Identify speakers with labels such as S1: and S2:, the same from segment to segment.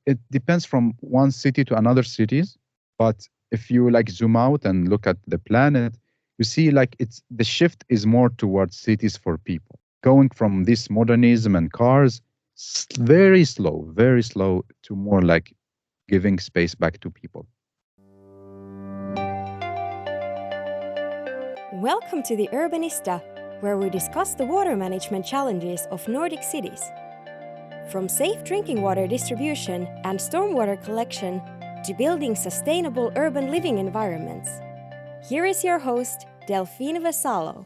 S1: it depends from one city to another cities. But if you like zoom out and look at the planet, you see like it's the shift is more towards cities for people. Going from this modernism and cars, very slow to more like giving space back to people.
S2: Welcome to the Urbanista, where we discuss the water management challenges of Nordic cities. From safe drinking water distribution and stormwater collection to building sustainable urban living environments. Here is your host, Delphine Vesalo.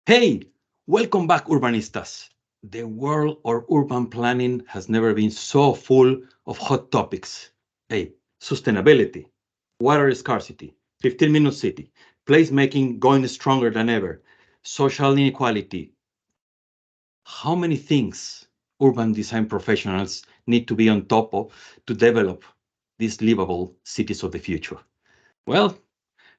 S3: Hey, welcome back, Urbanistas. The world of urban planning has never been so full of hot topics. Hey, sustainability, water scarcity, 15-minute city, placemaking going stronger than ever, social inequality. How many things urban design professionals need to be on top of to develop these livable cities of the future? Well,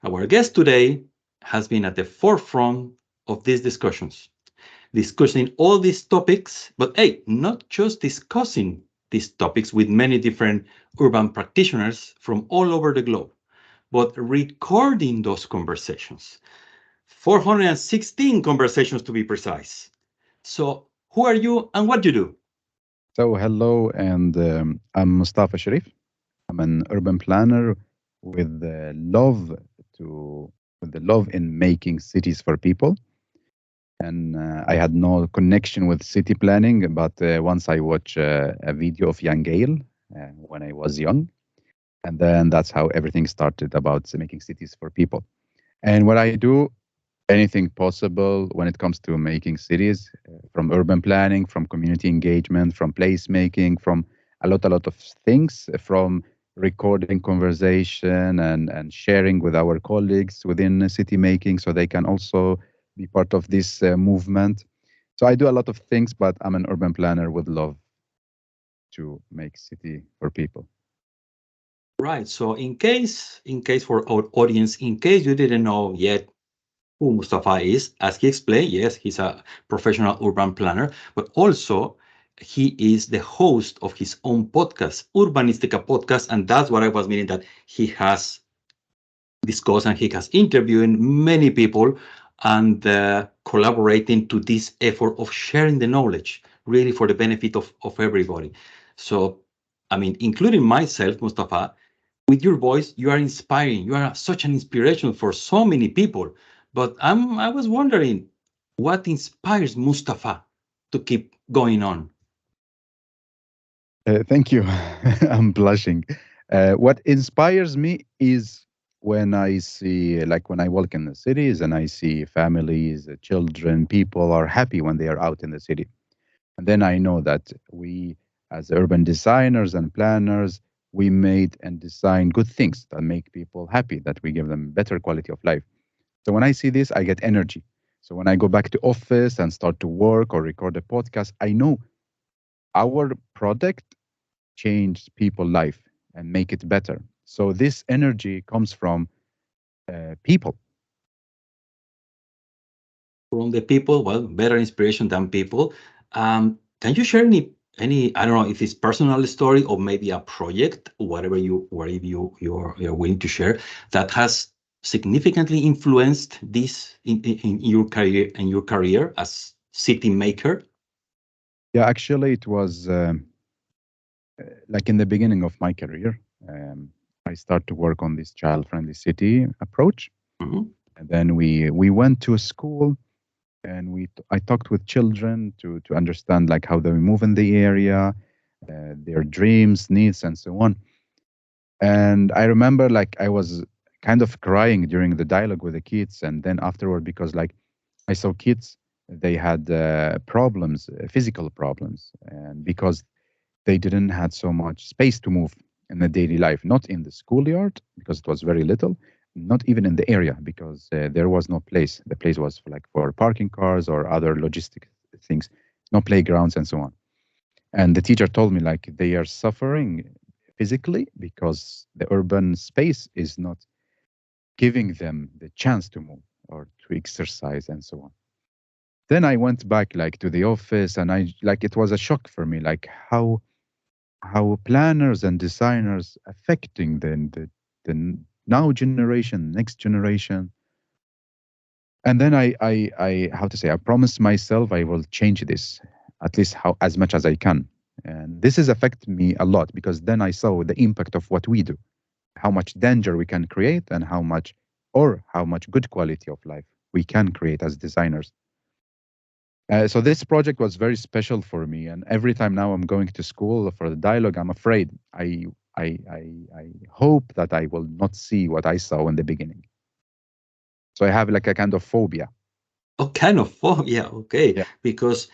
S3: our guest today has been at the forefront of these discussing all these topics, but hey, not just discussing these topics with many different urban practitioners from all over the globe, but recording those conversations. 416 conversations to be precise. So who are you and what do you do?
S1: So hello, and I'm Mustafa Sherif. I'm an urban planner with the love with the love in making cities for people. And I had no connection with city planning, but once I watched a video of Jan Gale when I was young, and then that's how everything started about making cities for people. And what I do, anything possible when it comes to making cities, from urban planning, from community engagement, from placemaking, from a lot of things, from recording conversation and sharing with our colleagues within city making so they can also be part of this movement. So I do a lot of things, but I'm an urban planner with love to make city for people.
S3: Right. So in case for our audience, in case you didn't know yet who Mustafa is, as he explained, yes, he's a professional urban planner, but also he is the host of his own podcast, Urbanistica Podcast, and that's what I was meaning, that he has discussed and he has interviewed many people and collaborating to this effort of sharing the knowledge, really for the benefit of everybody. So, I mean, including myself, Mustafa, with your voice, you are inspiring. You are such an inspiration for so many people. But I was wondering, what inspires Mustafa to keep going on?
S1: Thank you. I'm blushing. What inspires me is when I see, like when I walk in the cities and I see families, children, people are happy when they are out in the city. And then I know that we, as urban designers and planners, we made and design good things that make people happy, that we give them better quality of life. So when I see this, I get energy. So when I go back to office and start to work or record a podcast, I know our product changed people's life and make it better. So this energy comes from people.
S3: From the people, well, better inspiration than people. Can you share any, I don't know if it's personal story or maybe a project, whatever you're willing to share, that has significantly influenced this in your career as city maker?
S1: Yeah, actually, it was like in the beginning of my career. I started to work on this child-friendly city approach,
S3: Mhm.
S1: and then we went to a school and I talked with children to understand like how they move in the area, their dreams, needs, and so on. And I remember like I was kind of crying during the dialogue with the kids, and then afterward because like I saw kids, they had problems, physical problems, and because they didn't had so much space to move in the daily life, not in the schoolyard because it was very little, not even in the area because there was no place. The place was for, like for parking cars or other logistic things, no playgrounds and so on. And the teacher told me like they are suffering physically because the urban space is not giving them the chance to move or to exercise and so on. Then I went back like to the office and I like it was a shock for me like how planners and designers affecting the now generation, next generation. And then I how to say, I promised myself I will change this, at least how as much as I can. And this has affected me a lot because then I saw the impact of what we do, how much danger we can create, and how much good quality of life we can create as designers. So this project was very special for me, and every time now I'm going to school for the dialogue, I'm afraid. I hope that I will not see what I saw in the beginning. So I have like a kind of phobia.
S3: Oh, kind of. Oh, yeah, okay.
S1: Yeah.
S3: Because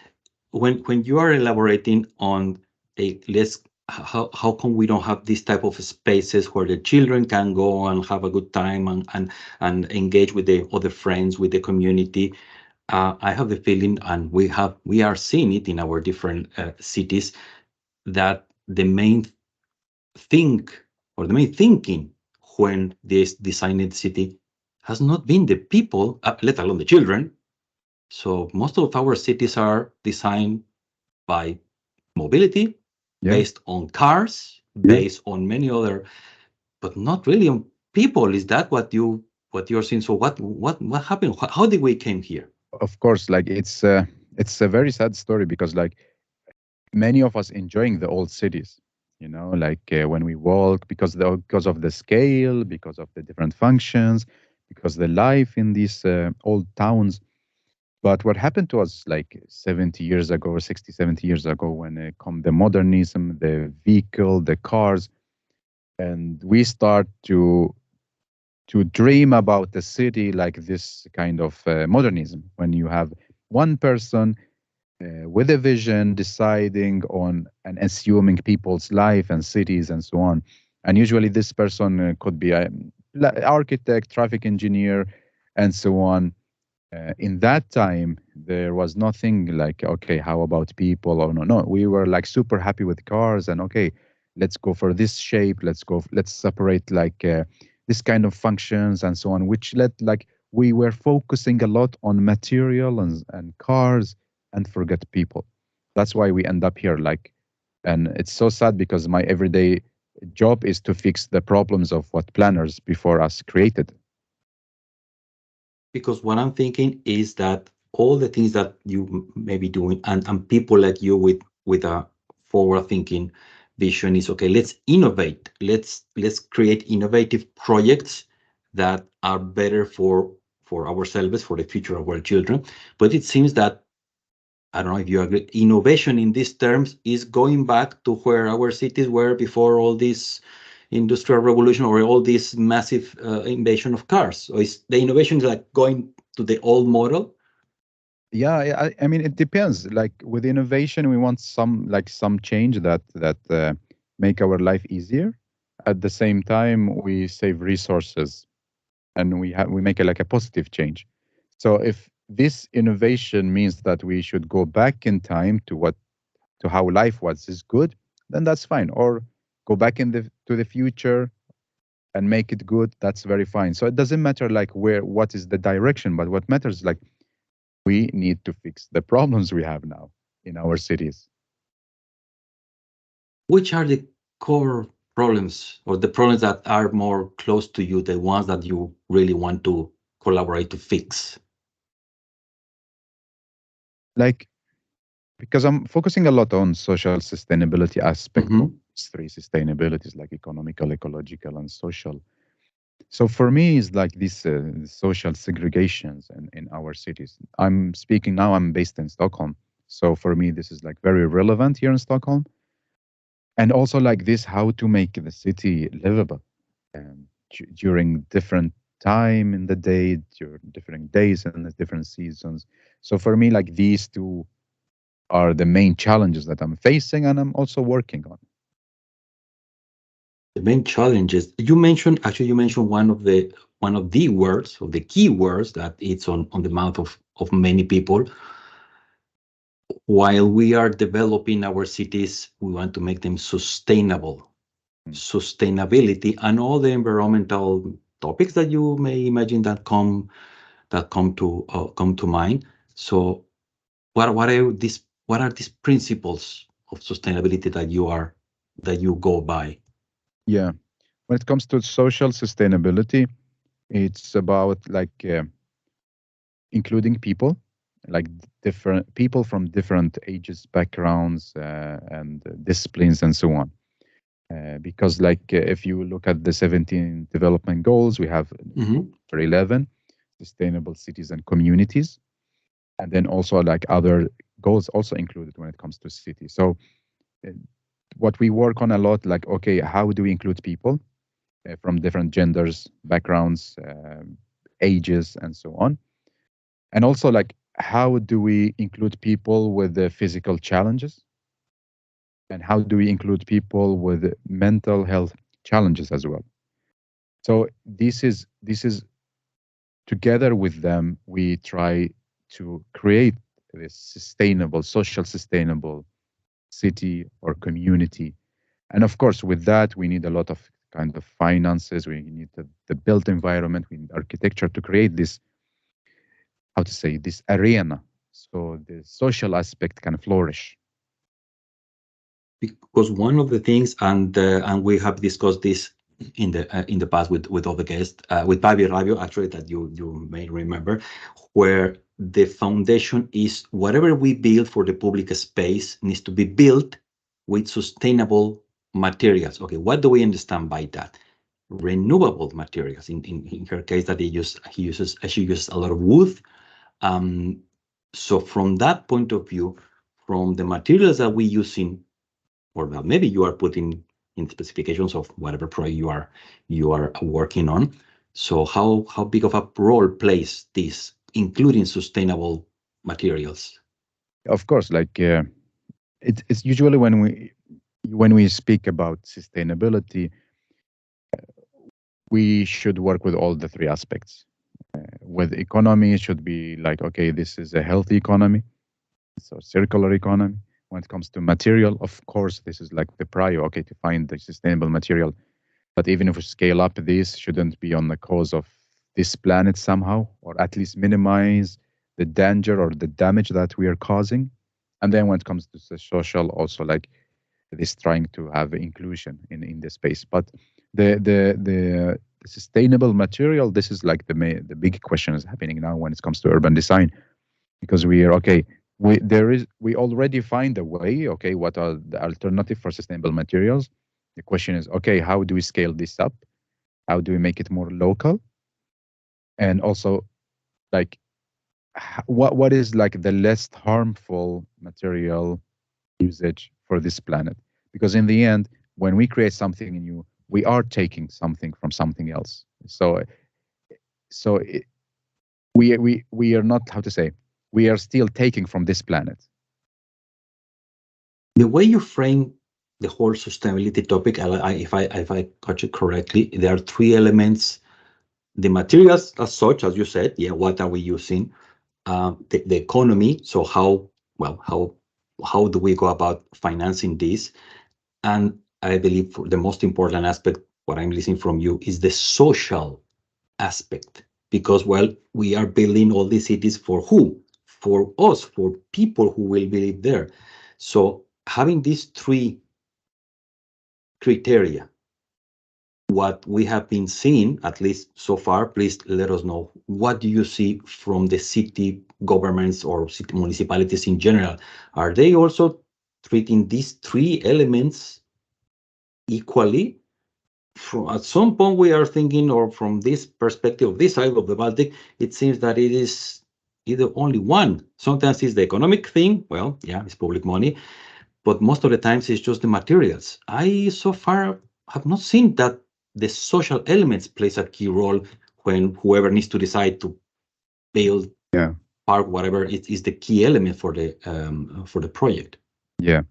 S3: when you are elaborating on a let's how come we don't have this type of spaces where the children can go and have a good time and engage with the other friends, with the community. I have the feeling, and we are seeing it in our different cities, that the main thing or the main thinking when this designed city has not been the people, let alone the children. So most of our cities are designed by mobility,
S1: Yeah.
S3: based on cars,
S1: Yeah.
S3: based on many other, but not really on people. Is that what you're seeing? So what happened? How did we came here?
S1: Of course, like it's a very sad story because like many of us enjoying the old cities, like when we walk because of the scale, because of the different functions, because the life in these old towns. But what happened to us like 70 years ago or 60, 70 years ago when it come the modernism, the vehicle, the cars, and we start to dream about the city like this kind of modernism when you have one person with a vision deciding on and assuming people's life and cities and so on. And usually this person could be an architect, traffic engineer, and so on. In that time there was nothing like, okay, how about people? Or no, we were like super happy with cars, and okay, let's go for this shape, let's separate like this kind of functions and so on, which led like we were focusing a lot on material and cars and forget people. That's why we end up here, like, and it's so sad because my everyday job is to fix the problems of what planners before us created.
S3: Because what I'm thinking is that all the things that you may be doing, and people like you with a forward thinking vision is, okay, let's innovate. Let's create innovative projects that are better for ourselves, for the future of our children. But it seems that, I don't know if you agree, innovation in these terms is going back to where our cities were before all this industrial revolution or all this massive invasion of cars. So is the innovation is like going to the old model?
S1: Yeah, I mean, it depends. Like with innovation, we want some change that make our life easier. At the same time, we save resources, and we make it like a positive change. So if this innovation means that we should go back in time to how life was is good, then that's fine. Or go back in the to the future and make it good. That's very fine. So it doesn't matter like what is the direction, but what matters like we need to fix the problems we have now in our cities.
S3: Which are the core problems or the problems that are more close to you, the ones that you really want to collaborate to fix?
S1: Like, because I'm focusing a lot on social sustainability aspect of
S3: Mhm.
S1: these three sustainabilities, like economical, ecological, and social. So for me, it's like these social segregations in our cities. I'm speaking now. I'm based in Stockholm, so for me, this is like very relevant here in Stockholm, and also like this, how to make the city livable during different time in the day, during different days and the different seasons. So for me, like these two are the main challenges that I'm facing and I'm also working on.
S3: The main challenges you mentioned one of the words, of the key words that it's on the mouth of many people. While we are developing our cities, we want to make them sustainable.
S1: Mm.
S3: Sustainability and all the environmental topics that you may imagine that come to mind. So what are these principles of sustainability that you are that you go by?
S1: Yeah. When it comes to social sustainability, it's about like including people, like different people from different ages, backgrounds, and disciplines, and so on. Because, like, if you look at the 17 development goals, we have
S3: Mhm.
S1: for 11 sustainable cities and communities, and then also like other goals also included when it comes to cities. So, uh, what we work on a lot, like, okay, how do we include people from different genders, backgrounds, ages, and so on? And also, like, how do we include people with the physical challenges? And how do we include people with mental health challenges as well? So this is together with them, we try to create this sustainable, social sustainable city or community. And of course, with that, we need a lot of kind of finances. We need the built environment. We need architecture to create this, how to say, this arena, so the social aspect can flourish.
S3: Because one of the things, and we have discussed this in the past with other guests, with Pavi Rabio, actually, that you may remember, where the foundation is whatever we build for the public space needs to be built with sustainable materials. Okay, what do we understand by that? Renewable materials. In her case, that she uses a lot of wood. Um, so from that point of view, from the materials that we using, or well, maybe you are putting in specifications of whatever project you are working on. So how big of a role plays this, including sustainable materials?
S1: Of course, like it's usually when we speak about sustainability, we should work with all the three aspects. With economy, it should be like, okay, this is a healthy economy, so circular economy. When it comes to material, of course, this is like the prior, okay, to find the sustainable material. But even if we scale up, this shouldn't be on the cause of this planet somehow, or at least minimize the danger or the damage that we are causing. And then when it comes to the social, also like this trying to have inclusion in the space. But the sustainable material, this is like the big question is happening now when it comes to urban design, because we are okay. We already find a way. Okay, what are the alternative for sustainable materials? The question is, okay, how do we scale this up? How do we make it more local? And also, like, what is like the less harmful material usage for this planet? Because in the end, when we create something new, we are taking something from something else. So we are not, how to say, we are still taking from this planet.
S3: The way you frame the whole sustainability topic, if I got you correctly, there are three elements: the materials as such, as you said, yeah, what are we using? The economy, so how do we go about financing this? And I believe the most important aspect, what I'm listening from you, is the social aspect. Because, well, we are building all these cities for who? For us, for people who will live there. So having these three criteria, what we have been seeing, at least so far, please let us know, what do you see from the city governments or city municipalities in general? Are they also treating these three elements equally? At some point, we are thinking, or from this perspective, this side of the Baltic, it seems that it is either only one. Sometimes it's the economic thing. Well, yeah, it's public money, but most of the times it's just the materials. I so far have not seen that the social elements plays a key role when whoever needs to decide to build,
S1: Yeah,
S3: park, whatever, it is the key element for the project.
S1: yeah.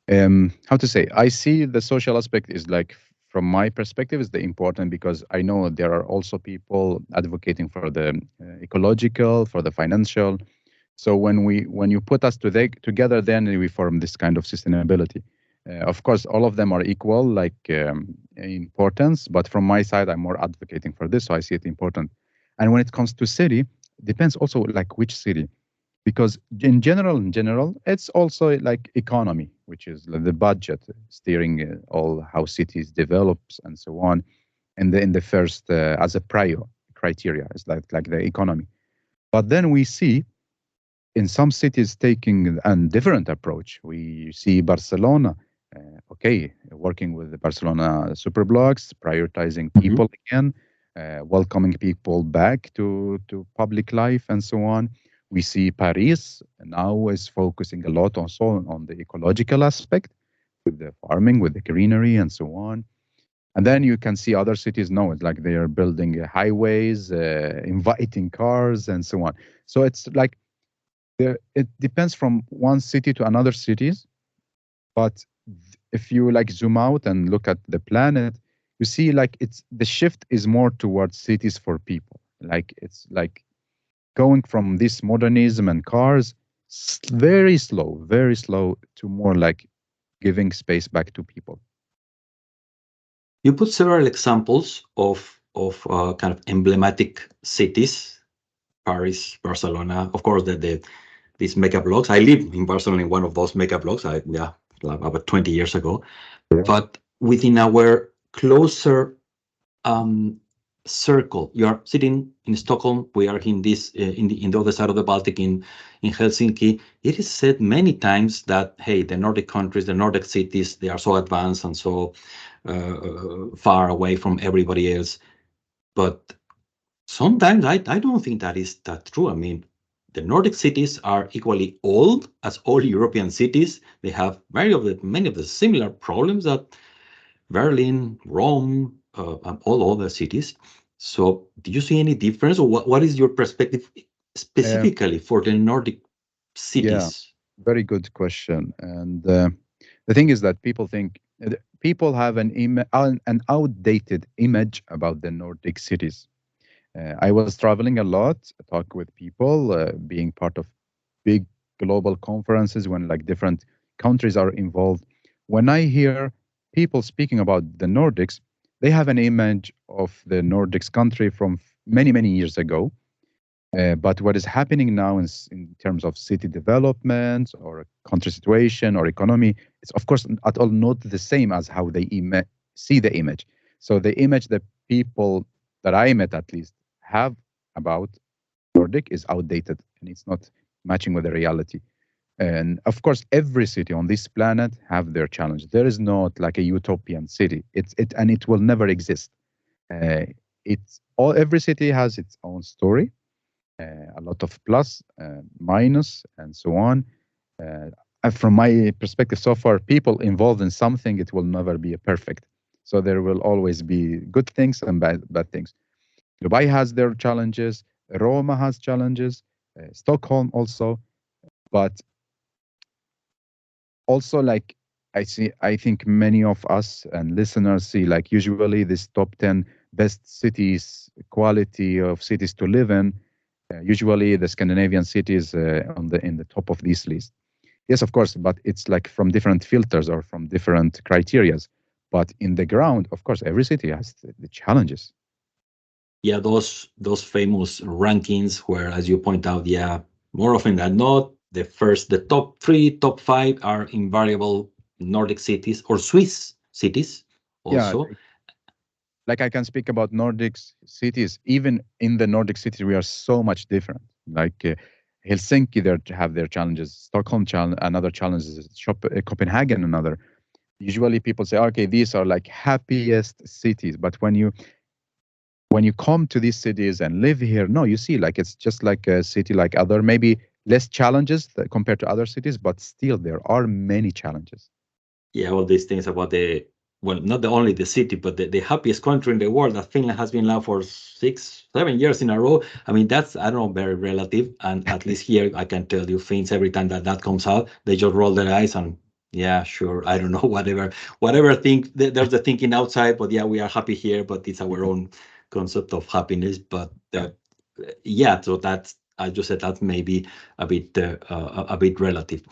S1: How to say? I see the social aspect is like, from my perspective, is the important, because I know there are also people advocating for the ecological, for the financial. So when you put us together, then we form this kind of sustainability. Of course, all of them are equal, like importance. But from my side, I'm more advocating for this, so I see it important. And when it comes to city, depends also like which city. because in general, it's also like economy, which is the budget steering all how cities develops and so on. And in the first as a prior criteria, it's like the economy. But then we see in some cities taking a different approach. We see Barcelona, okay, working with the Barcelona superblocks, prioritizing
S3: Mhm.
S1: people again, welcoming people back to public life and so on. We see Paris now is focusing a lot also on the ecological aspect with the farming, with the greenery and so on. And then you can see other cities now, it's like they are building highways, inviting cars and so on. So it's like it depends from one city to another cities, but if you like zoom out and look at the planet, you see like it's the shift is more towards cities for people. Like it's like going from this modernism and cars, very slow to more like giving space back to people.
S3: You put several examples of kind of emblematic cities, Paris, Barcelona, of course, these mega blocks. I lived in Barcelona in one of those mega blocks. Yeah, like about 20 years ago. But within our closer um, circle, you are sitting in Stockholm. We are in this in the other side of the Baltic in Helsinki. It is said many times that hey, the Nordic countries, the Nordic cities, they are so advanced and so far away from everybody else. But sometimes I don't think that is that true. I mean, the Nordic cities are equally old as all European cities. They have many of the similar problems that Berlin, Rome, and all other cities. So, do you see any difference, or what is your perspective
S1: Um,
S3: specifically for the Nordic
S1: yeah,
S3: cities?
S1: very good question. And the thing is that people think people have an outdated image about the Nordic cities. I was traveling a lot, talk with people, being part of big global conferences when like different countries are involved. When I hear people speaking about the Nordics, they have an image of the Nordics country from many years ago. But what is happening now in terms of city development or country situation or economy, it's of course at all not the same as how they see the image. So the image that people that I met at least have about Nordic is outdated and it's not matching with the reality. And of course, every city on this planet have their challenge. There is not like a utopian city. And it will never exist. Uh, it's all every city has its own story, a lot of plus, minus, and so on. And from my perspective, so far, people involved in something, it will never be a perfect. So there will always be good things and bad things. Dubai has their challenges. Roma has challenges. Stockholm also, but also like I think many of us and listeners see like usually this top 10 best cities, quality of cities to live in, usually the Scandinavian cities on the in the top of this list. Yes, of course, but it's like from different filters or from different criterias. But in the ground, of course, every city has the challenges.
S3: Yeah, those famous rankings where, as you point out, yeah, more often than not, the top three, top five are invariable Nordic cities or Swiss cities
S1: Yeah,
S3: also.
S1: like I can speak about Nordic cities. Even in the Nordic cities, we are so much different. Like Helsinki, they have their challenges. Stockholm, another challenge is Copenhagen, another. Usually, people say, okay, these are like happiest cities. But when you come to these cities and live here, no, you see, like it's just like a city like other, maybe less challenges compared to other cities, but still there are many challenges.
S3: Yeah, all these things about well, not only the city, but the happiest country in the world that Finland has been now for 6, 7 years in a row. I mean, that's, I don't know, very relative. And at least here, I can tell you, Finns, every time that comes out, they just roll their eyes and, yeah, sure, I don't know, whatever think, there's the thinking outside, but yeah, we are happy here, but it's our own concept of happiness. But
S1: Yeah.
S3: yeah, so that's, I just said that maybe a bit relative.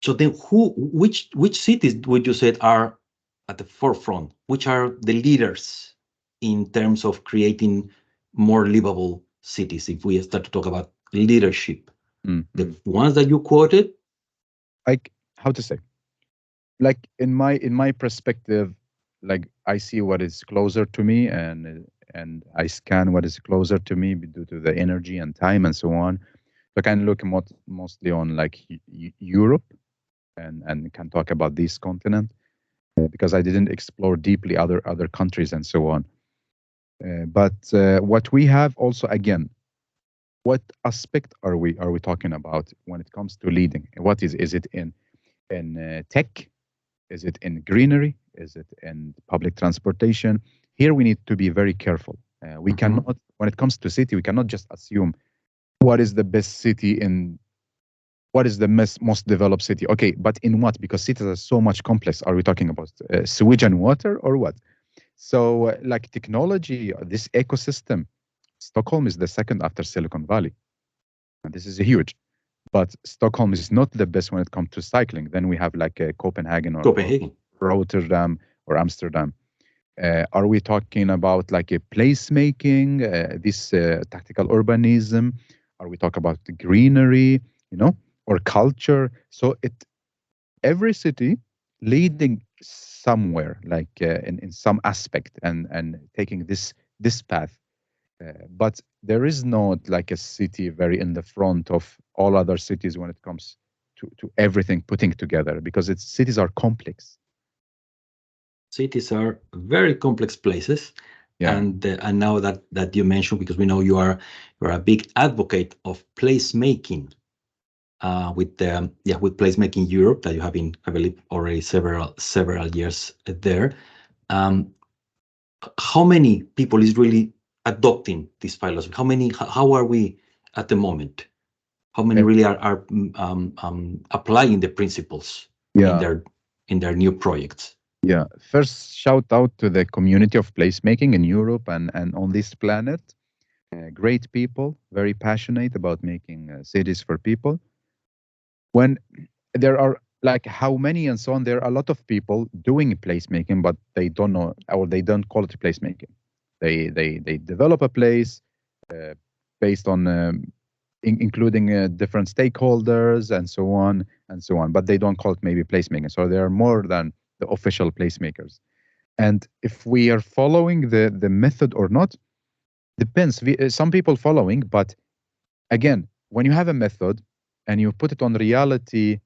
S3: So then, which cities would you say are at the forefront? Which are the leaders in terms of creating more livable cities? If we start to talk about leadership, The
S1: Mm.
S3: ones that you quoted,
S1: Like, how to say? Like in my perspective, like I see what is closer to me, and I scan what is closer to me due to the energy and time and so on. So I can look mostly on like Europe, and can talk about this continent, because I didn't explore deeply other countries and so on. But what we have also, again, what aspect are we talking about when it comes to leading? What is it in tech? Is it in greenery? Is it in public transportation? Here we need to be very careful. We
S3: mhm,
S1: cannot, when it comes to city, we cannot just assume what is the best city in what is the most developed city. Okay, but in what? Because cities are so much complex. Are we talking about sewage and water or what? So, like technology, this ecosystem, Stockholm is the second after Silicon Valley. And this is huge. But Stockholm is not the best when it comes to cycling. Then we have like Copenhagen or
S3: Copenhagen.
S1: Rotterdam or Amsterdam. Are we talking about like a placemaking, this tactical urbanism? Are we talking about the greenery, or culture? So every city leading somewhere, like in some aspect, and taking this path. But there is not like a city very in the front of all other cities when it comes to everything putting together, because cities are complex.
S3: Cities are very complex places,
S1: Yeah.
S3: and now that you mentioned, because we know you're a big advocate of placemaking, with Placemaking Europe, that you have been, I believe, already several years there. Um, how many people is really adopting this philosophy? How are we at the moment? How many
S1: Uh,
S3: really are applying the principles in
S1: yeah.
S3: their new projects?
S1: Yeah. First, shout out to the community of placemaking in Europe and on this planet. Great people, very passionate about making cities for people. When there are like how many and so on, there are a lot of people doing placemaking, but they don't know, or they don't call it placemaking. They develop a place uh, based on including different stakeholders and so on and so on, but they don't call it maybe placemaking. So they are more than the official placemakers. And if we are following the method or not, depends. Some people following, but again, when you have a method and you put it on reality,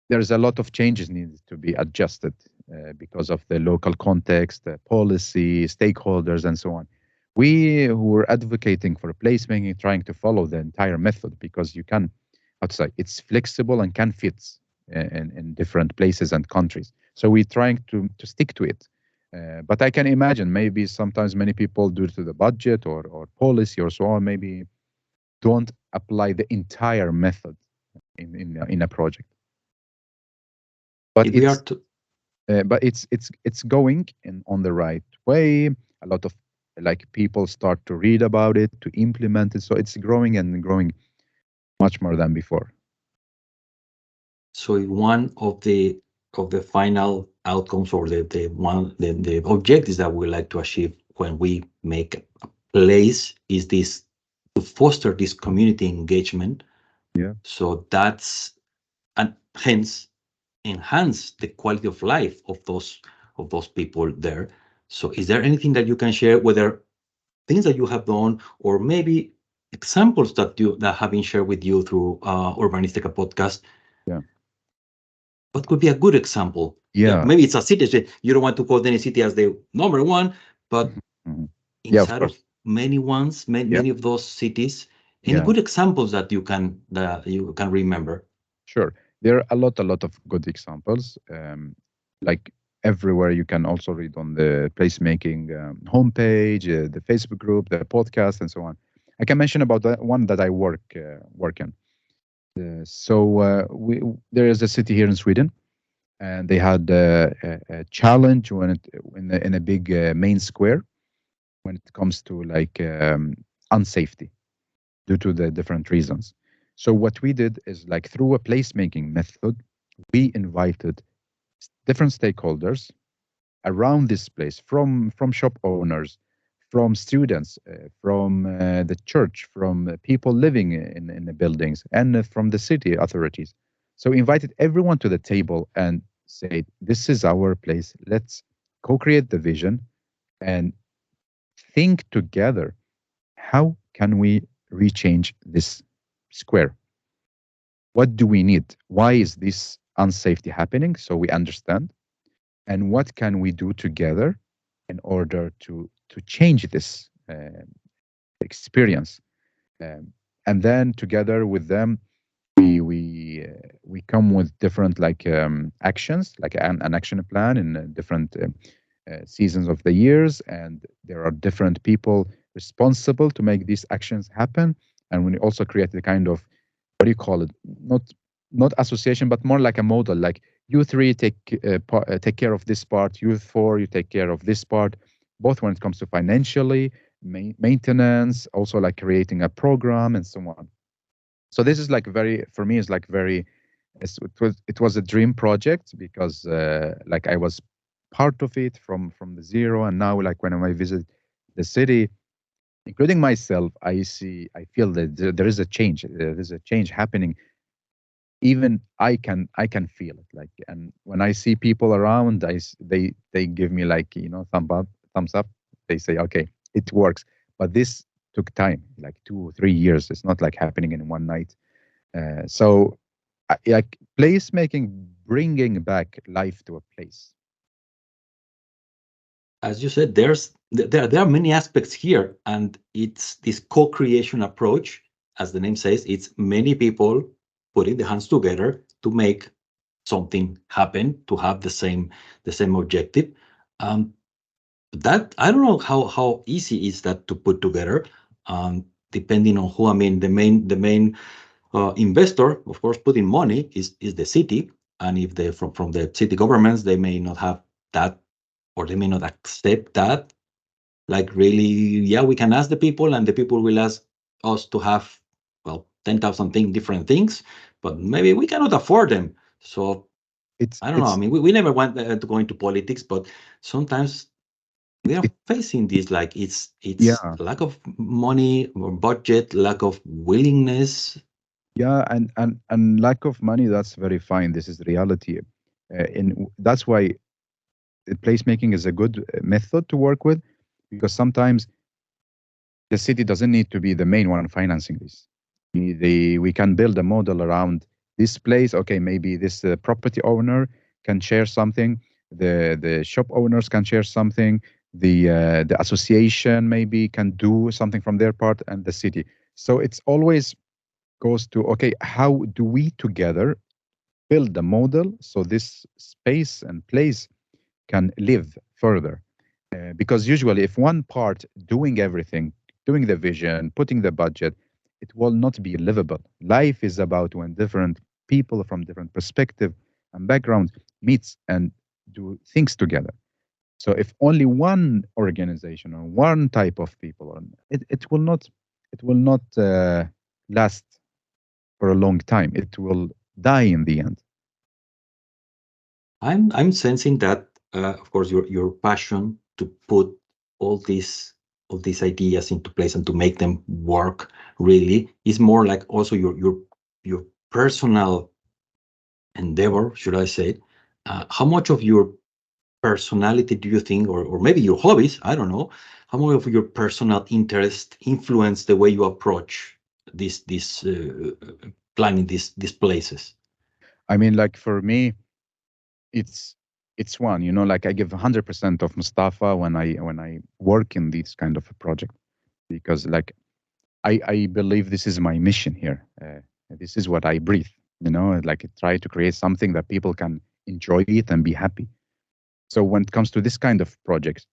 S1: there's a lot of changes needed to be adjusted because of the local context, the policy, stakeholders, and so on. We who are advocating for placemaking, trying to follow the entire method, because you can, how to say, it's flexible and can fit in different places and countries. So we're trying to stick to it. But I can imagine maybe sometimes many people, due to the budget or policy or so on, maybe don't apply the entire method in a project. But
S3: If we are
S1: it's
S3: to
S1: it's going in on the right way. A lot of like people start to read about it, to implement it, so it's growing and growing much more than before.
S3: So one of the final outcomes, or the objectives that we like to achieve when we make a place, is this: to foster this community engagement.
S1: Yeah.
S3: So that's, and hence enhance the quality of life of those people there. So is there anything that you can share, whether things that you have done, or maybe examples that have been shared with you through Urbanistica podcast?
S1: Yeah.
S3: What could be a good example? Yeah,
S1: Yeah.
S3: maybe it's a city. You don't want to quote any city as the number one, but
S1: Mhm. Mhm. Yeah, of
S3: inside of
S1: course.
S3: many ones,
S1: Yeah.
S3: many of those cities, any
S1: Yeah.
S3: good examples that you can remember?
S1: Sure. There are a lot of good examples. Like everywhere, you can also read on the placemaking homepage, the Facebook group, the podcast, and so on. I can mention about the one that I work in. There is a city here in Sweden, and they had a challenge in a big main square when it comes to like unsafety due to the different reasons. So what we did is, like, through a placemaking method, we invited different stakeholders around this place, from shop owners, from students, from the church, from people living in the buildings, and from the city authorities. So invited everyone to the table and said, "This is our place. Let's co-create the vision and think together. How can we rechange this square? What do we need? Why is this unsafety happening? So we understand. And what can we do together in order to change this experience?" And then together with them, we come with different like actions, like an action plan in different seasons of the years, and there are different people responsible to make these actions happen. And we also create the kind of, what do you call it, not association, but more like a model, like you three take care of this part, you four you take care of this part, both when it comes to financially, maintenance, also like creating a program and so on. So this is like very, for me, is like very, it was a dream project because like I was part of it from the zero, and now like when I visit the city, including myself, I feel that there is a change. There's a change happening. Even I can feel it. Like, and when I see people around, they give me like, thumbs up. They say, okay, it works. But this took time, like 2 or 3 years. It's not like happening in one night. So, like placemaking, bringing back life to a place.
S3: As you said, there are many aspects here, and it's this co-creation approach. As the name says, it's many people putting their hands together to make something happen, to have the same objective. That I don't know how easy is that to put together, depending on who. I mean, the main investor, of course, putting money is the city, and if they from the city governments, they may not have that, or they may not accept that. Like, really, yeah, we can ask the people, and the people will ask us to have, well, 10,000 different things, but maybe we cannot afford them. So I don't know. I mean, we never went to go into politics, but sometimes we are facing this, like it's lack of money or budget, lack of willingness.
S1: Yeah, and lack of money, that's very fine. This is reality. That's why placemaking is a good method to work with, because sometimes the city doesn't need to be the main one financing this. We can build a model around this place. Okay, maybe this property owner can share something. The shop owners can share something. The association maybe can do something from their part, and the city. So it's always goes to, okay, how do we together build a model so this space and place can live further? Because usually if one part doing everything, doing the vision, putting the budget, it will not be livable. Life is about when different people from different perspective and backgrounds meets and do things together. So if only one organization or one type of people, it will not last for a long time. It will die in the end.
S3: I'm sensing that, of course, your passion to put all these ideas into place and to make them work really is more like also your personal endeavor, should I say? How much of your personality do you think, or maybe your hobbies, I don't know, how much of your personal interest influence the way you approach this planning these places?
S1: I mean, like for me, it's one, like I give 100% of Mustafa when I work in this kind of a project, because like I believe this is my mission here. This is what I breathe, like I try to create something that people can enjoy it and be happy. So when it comes to this kind of projects,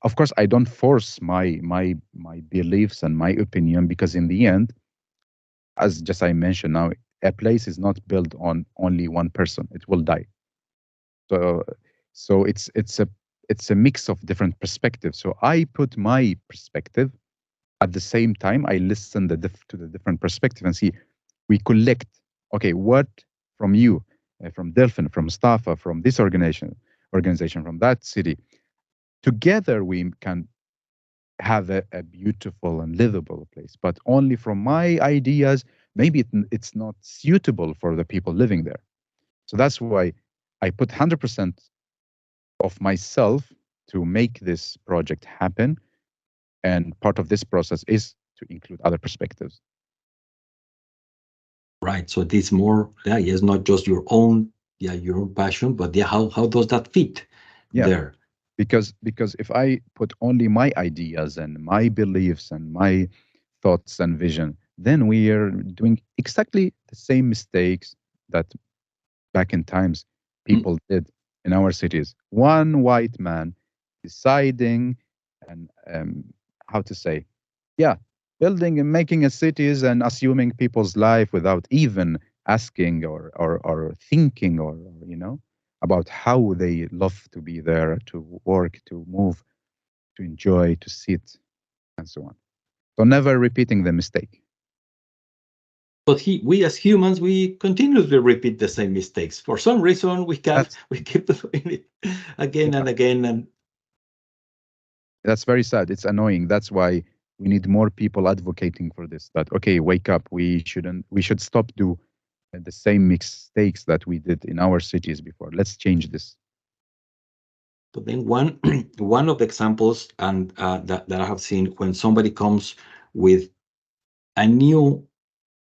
S1: of course I don't force my beliefs and my opinion, because in the end, as just I mentioned now, a place is not built on only one person. It will die. So it's a mix of different perspectives. So I put my perspective. At the same time, I listen to the different perspective and see, we collect, okay, what from you, from Delphin, from Mustafa, from this organization, from that city. Together we can have a beautiful and livable place, but only from my ideas, maybe it's not suitable for the people living there. So that's why I put 100% of myself to make this project happen. And part of this process is to include other perspectives.
S3: Right. So it is more, yeah, yes, not just your own passion, but yeah, how does that fit
S1: Yeah,
S3: there?
S1: because if I put only my ideas and my beliefs and my thoughts and vision, then we are doing exactly the same mistakes that back in times
S3: Mm.
S1: people did in our cities. One white man deciding and how to say, yeah, building and making a cities and assuming people's life without even asking or thinking or about how they love to be there, to work, to move, to enjoy, to sit, and so on. So never repeating the mistake.
S3: But we as humans, we continuously repeat the same mistakes. For some reason,
S1: That's
S3: we keep doing it again
S1: yeah,
S3: and again. And
S1: that's very sad. It's annoying. That's why we need more people advocating for this. That okay, wake up. We should stop do the same mistakes that we did in our cities before. Let's change this.
S3: but then one of the examples and that I have seen when somebody comes with a new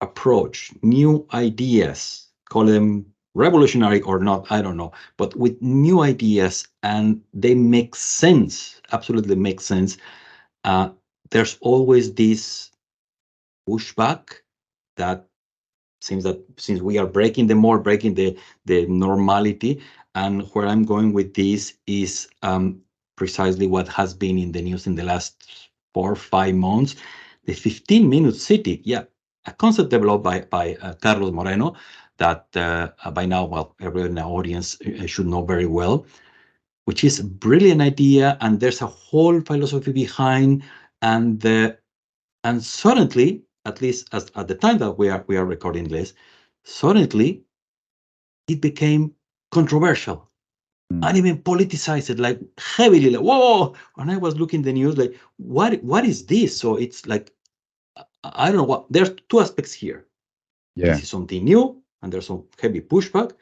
S3: approach, new ideas, call them revolutionary or not, I don't know, but with new ideas and they make sense, absolutely make sense. Uh, there's always this pushback that seems that since we are breaking the normality, and where I'm going with this is precisely what has been in the news in the last 4 or 5 months, the 15-minute city. Yeah, a concept developed by Carlos Moreno that by now, well, everyone in the audience should know very well, which is a brilliant idea, and there's a whole philosophy behind, and and suddenly, at least as at the time that we are recording this, suddenly it became controversial
S1: Mm.
S3: and even politicized, like heavily, like whoa. And I was looking the news, like what is this? So it's like I don't know what. There's two aspects here.
S1: Yeah.
S3: This is something new, and there's some heavy pushback.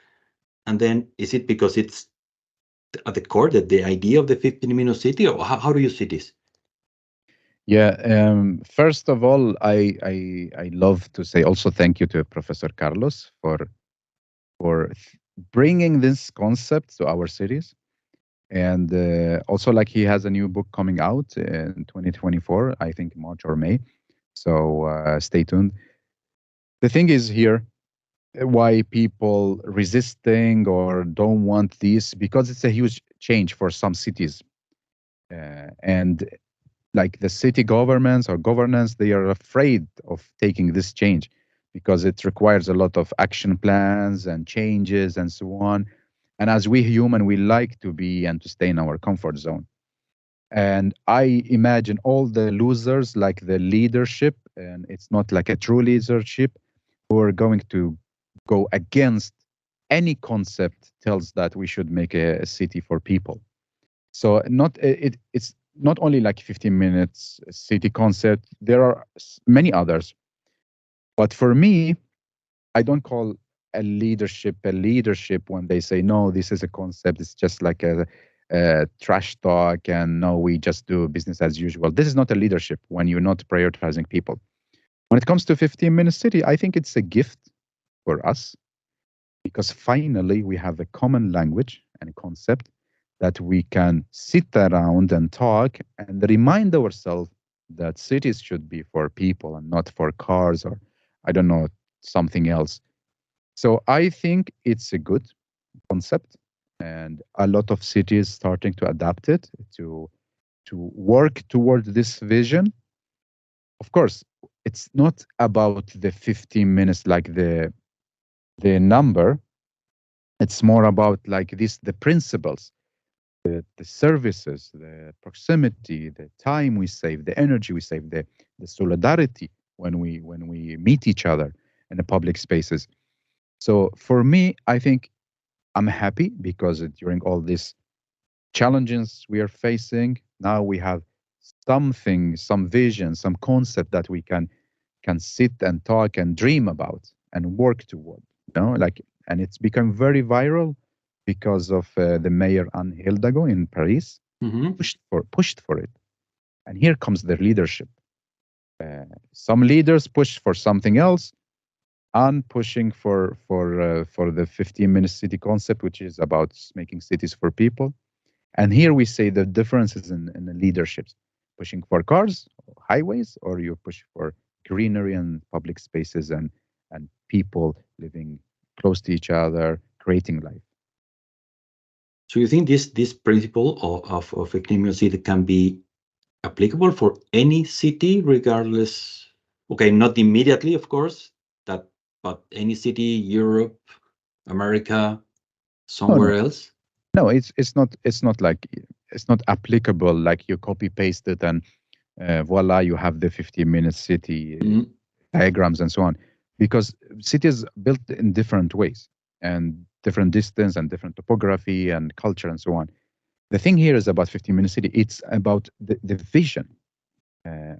S3: And then is it because it's at the core that the idea of the 15-minute city, or how do you see this?
S1: Yeah. First of all, I love to say also thank you to Professor Carlos for bringing this concept to our cities, and also like he has a new book coming out in 2024, I think March or May. So stay tuned. The thing is here, why people resisting or don't want this, because it's a huge change for some cities, and like the city governments or governance, they are afraid of taking this change because it requires a lot of action plans and changes and so on. And as we human, we like to be and to stay in our comfort zone. And I imagine all the losers, like the leadership, and it's not like a true leadership, who are going to go against any concept tells that we should make a city for people. So not it's not only like 15 minutes city concept. There are many others. But for me, I don't call a leadership when they say no, this is a concept. It's just like a trash talk, and no, we just do business as usual. This is not a leadership when you're not prioritizing people. When it comes to 15-minute city, I think it's a gift for us because finally we have a common language and a concept that we can sit around and talk and remind ourselves that cities should be for people and not for cars or I don't know, something else. So I think it's a good concept, and a lot of cities starting to adapt it to work toward this vision. Of course, it's not about the 15 minutes like the number. It's more about like this the principles, the services, the proximity, the time we save, the energy we save, the solidarity when we meet each other in the public spaces. So for me, I think I'm happy because during all these challenges we are facing, now we have something, some vision, some concept that we can sit and talk and dream about and work toward. Like, and it's become very viral because of the mayor Anne Hidalgo in Paris
S3: Mhm.
S1: pushed for it. And here comes the leadership. Some leaders push for something else, and pushing for the 15-minute city concept, which is about making cities for people. And here we say the differences in the leaderships: pushing for cars, highways, or you push for greenery and public spaces and people living close to each other, creating life.
S3: So you think this principle of a city can be applicable for any city, regardless? Okay, not immediately, of course, that, but any city, Europe, America,
S1: Oh no,
S3: somewhere else.
S1: no, it's not like it's not applicable. Like you copy paste it and voila, you have the 15-minute city
S3: Mhm.
S1: diagrams and so on. Because cities built in different ways and different distance and different topography and culture and so on. The thing here is about 15-minute city. It's about the vision.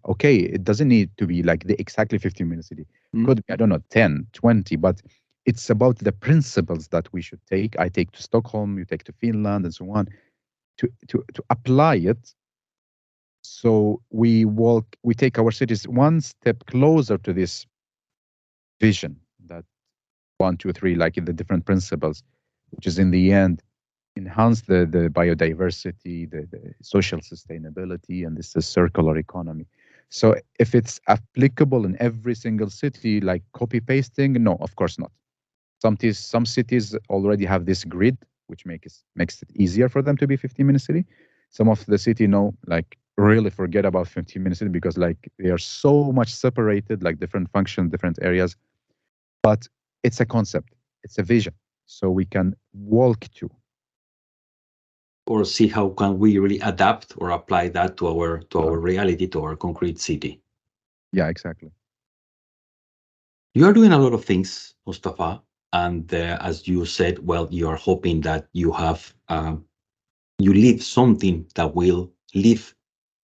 S1: Okay, it doesn't need to be like the exactly 15-minute city.
S3: Mhm.
S1: Could be, I don't know, 10, 20, but it's about the principles that we should take. I take to Stockholm, you take to Finland and so on, to apply it. So we take our cities one step closer to this vision that one, two, three, like in the different principles, which is in the end enhance the biodiversity, the social sustainability, and this is circular economy. So if it's applicable in every single city, like copy pasting, no, of course not. Some cities already have this grid, which makes it easier for them to be 15-minute city. Some of the city know, like really forget about 15-minute city because like they are so much separated, like different functions, different areas. But it's a concept, it's a vision, so we can walk to.
S3: Or see how can we really adapt or apply that to our
S1: Love.
S3: reality, to our concrete city.
S1: Yeah, exactly.
S3: You are doing a lot of things, Mustafa, and as you said, well, you are hoping that you leave something that will live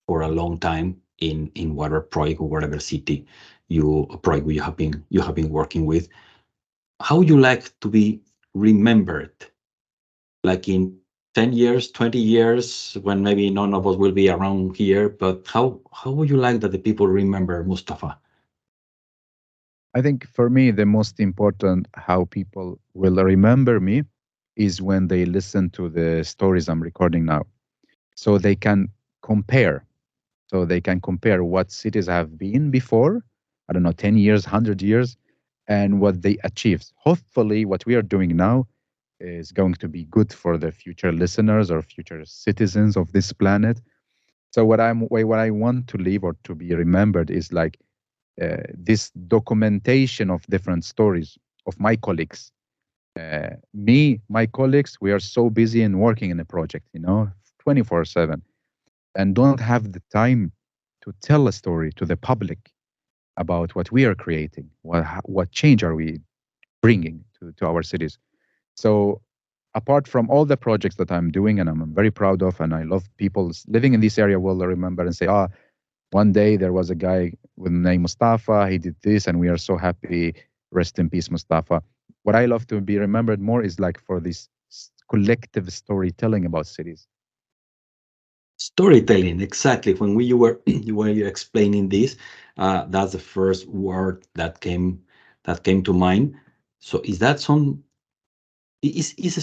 S3: for a long time in whatever project or whatever city project you have been working with. How would you like to be remembered, like in 10 years, 20 years, when maybe none of us will be around here, but how would you like that the people remember Mustafa?
S1: I think for me, the most important how people will remember me is when they listen to the stories I'm recording now. So they can compare. So they can compare what cities have been before, I don't know, 10 years, 100 years, and what they achieved. Hopefully, what we are doing now is going to be good for the future listeners or future citizens of this planet. So what I want to leave or to be remembered is like this documentation of different stories of my colleagues. My colleagues, we are so busy and working in a project, 24/7, and don't have the time to tell a story to the public about what we are creating, what change are we bringing to our cities. So apart from all the projects that I'm doing and I'm very proud of, and I love people living in this area will remember and say, one day there was a guy with the name Mustafa. He did this, and we are so happy. Rest in peace, Mustafa. What I love to be remembered more is like for this collective storytelling about cities.
S3: Storytelling, exactly. When you were you explaining this, that's the first word that came to mind. So is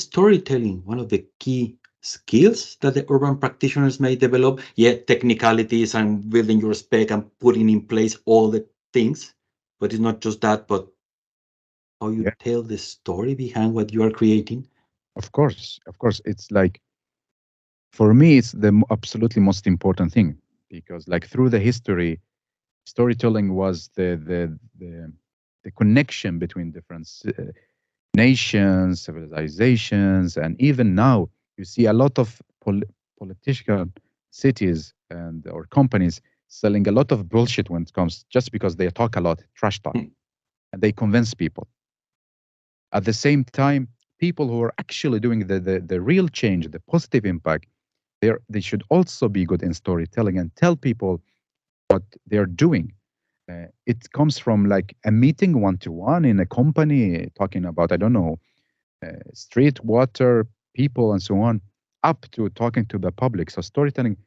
S3: storytelling one of the key skills that the urban practitioners may develop? Yeah, technicalities and building your spec and putting in place all the things, but it's not just that, but how you
S1: Yeah,
S3: tell the story behind what you are creating.
S1: of course, of course. It's like for me, it's the absolutely most important thing because like through the history, storytelling was the connection between different nations, civilizations, and even now you see a lot of political cities and or companies selling a lot of bullshit when it comes just because they talk a lot, trash talk,
S3: Hmm.
S1: and they convince people. At the same time, people who are actually doing the real change, the positive impact, They should also be good in storytelling and tell people what they're doing. It comes from like a meeting one to one in a company talking about, I don't know, street, water, people, and so on, up to talking to the public. So storytelling,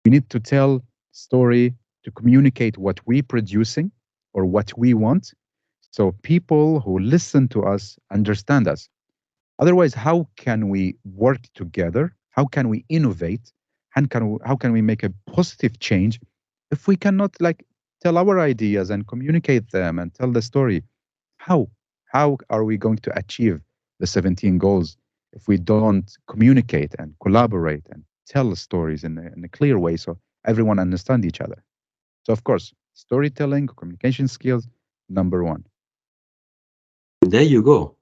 S1: we need to tell story to communicate what we producing or what we want, so people who listen to us understand us. Otherwise, how can we work together? How can we innovate? And how can we make a positive change if we cannot like tell our ideas and communicate them and tell the story? How? How are we going to achieve the 17 goals if we don't communicate and collaborate and tell stories in a clear way so everyone understand each other? So of course, storytelling, communication skills, number one.
S3: There you go.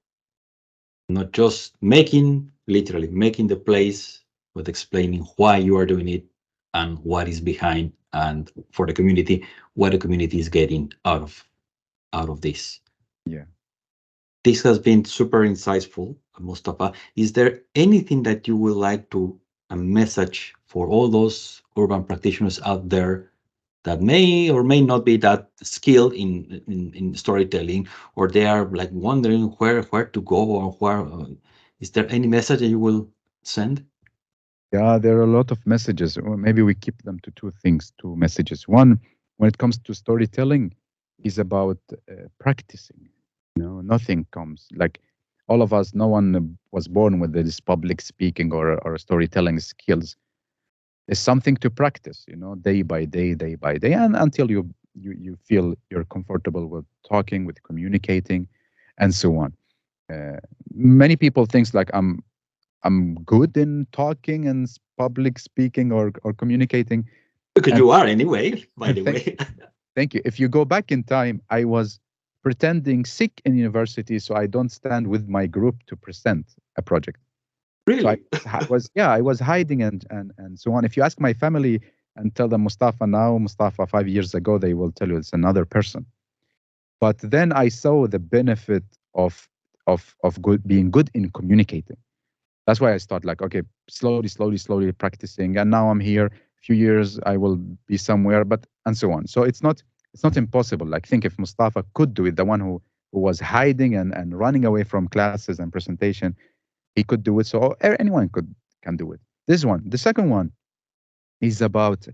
S3: Not just making, literally making the place, but explaining why you are doing it and what is behind, and for the community, what the community is getting out of this.
S1: Yeah.
S3: This has been super insightful, Mustafa. Is there anything that you would like to a message for all those urban practitioners out there that may or may not be that skilled in storytelling, or they are like wondering where to go, or where is there any message that you will send?
S1: Yeah, there are a lot of messages. Or maybe we keep them to two things, two messages. One, when it comes to storytelling, is about practicing. You know, nothing comes like all of us. No one was born with this public speaking or storytelling skills. It's something to practice. You know, day by day, and until you feel you're comfortable with talking, with communicating, and so on. Many people thinks like I'm good in talking and public speaking or communicating.
S3: Because
S1: And
S3: you are anyway, by the
S1: thank
S3: way.
S1: thank you. If you go back in time, I was pretending sick in university, so I don't stand with my group to present a project. So
S3: Really?
S1: I was hiding and so on. If you ask my family and tell them Mustafa now, Mustafa 5 years ago, they will tell you it's another person. But then I saw the benefit of good being good in communicating. That's why I start like, okay, slowly practicing. And now I'm here. Few years I will be somewhere, but and so on. So it's not impossible. Like think if Mustafa could do it, the one who was hiding and running away from classes and presentation, he could do it. So anyone can do it. This one. The second one is about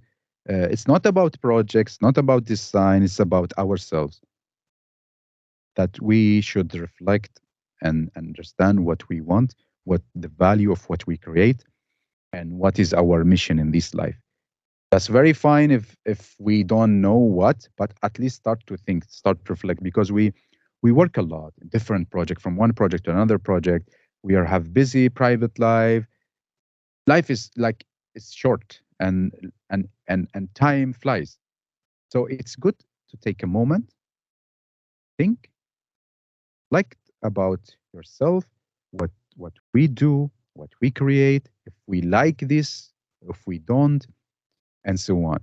S1: it's not about projects, not about design, it's about ourselves. That we should reflect and understand what we want, what the value of what we create, and what is our mission in this life. That's very fine if we don't know what, but at least start to think, start to reflect, because we work a lot, different project from one project to another project. We are have busy private life. Life is like it's short and time flies. So it's good to take a moment, think, reflect about yourself, what we do, what we create, if we like this, if we don't, and so on.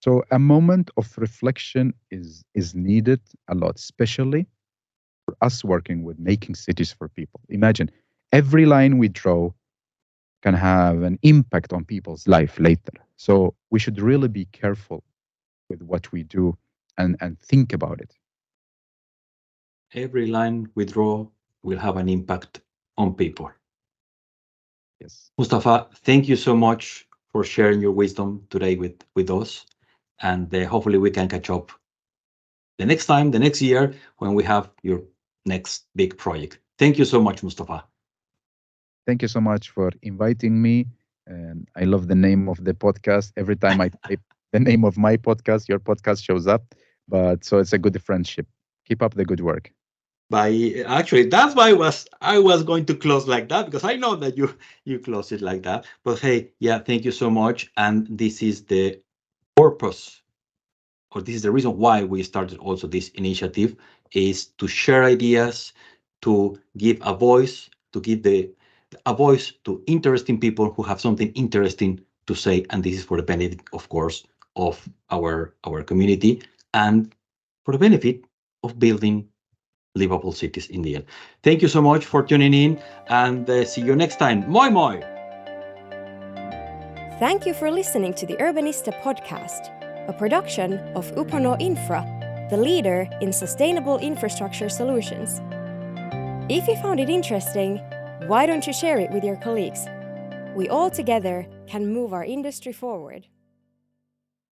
S1: So a moment of reflection is needed a lot, especially for us working with making cities for people. Imagine every line we draw can have an impact on people's life later. So we should really be careful with what we do and think about it.
S3: Every line we draw will have an impact on people.
S1: Yes.
S3: Mustafa, thank you so much for sharing your wisdom today with us. And hopefully we can catch up the next time, the next year, when we have your next big project. Thank you so much, Mustafa.
S1: Thank you so much for inviting me. And I love the name of the podcast. Every time I type the name of my podcast, your podcast shows up. But so it's a good friendship. Keep up the good work.
S3: By actually, that's why I was going to close like that, because I know that you close it like that. But hey, yeah, thank you so much. And this is the purpose, or this is the reason why we started also this initiative, is to share ideas, to give a voice, to give a voice to interesting people who have something interesting to say. And this is for the benefit, of course, of our community, and for the benefit of building livable cities in the end. Thank you so much for tuning in, and see you next time. Moi moi!
S2: Thank you for listening to the Urbanista Podcast, a production of Uponor Infra, the leader in sustainable infrastructure solutions. If you found it interesting, why don't you share it with your colleagues? We all together can move our industry forward.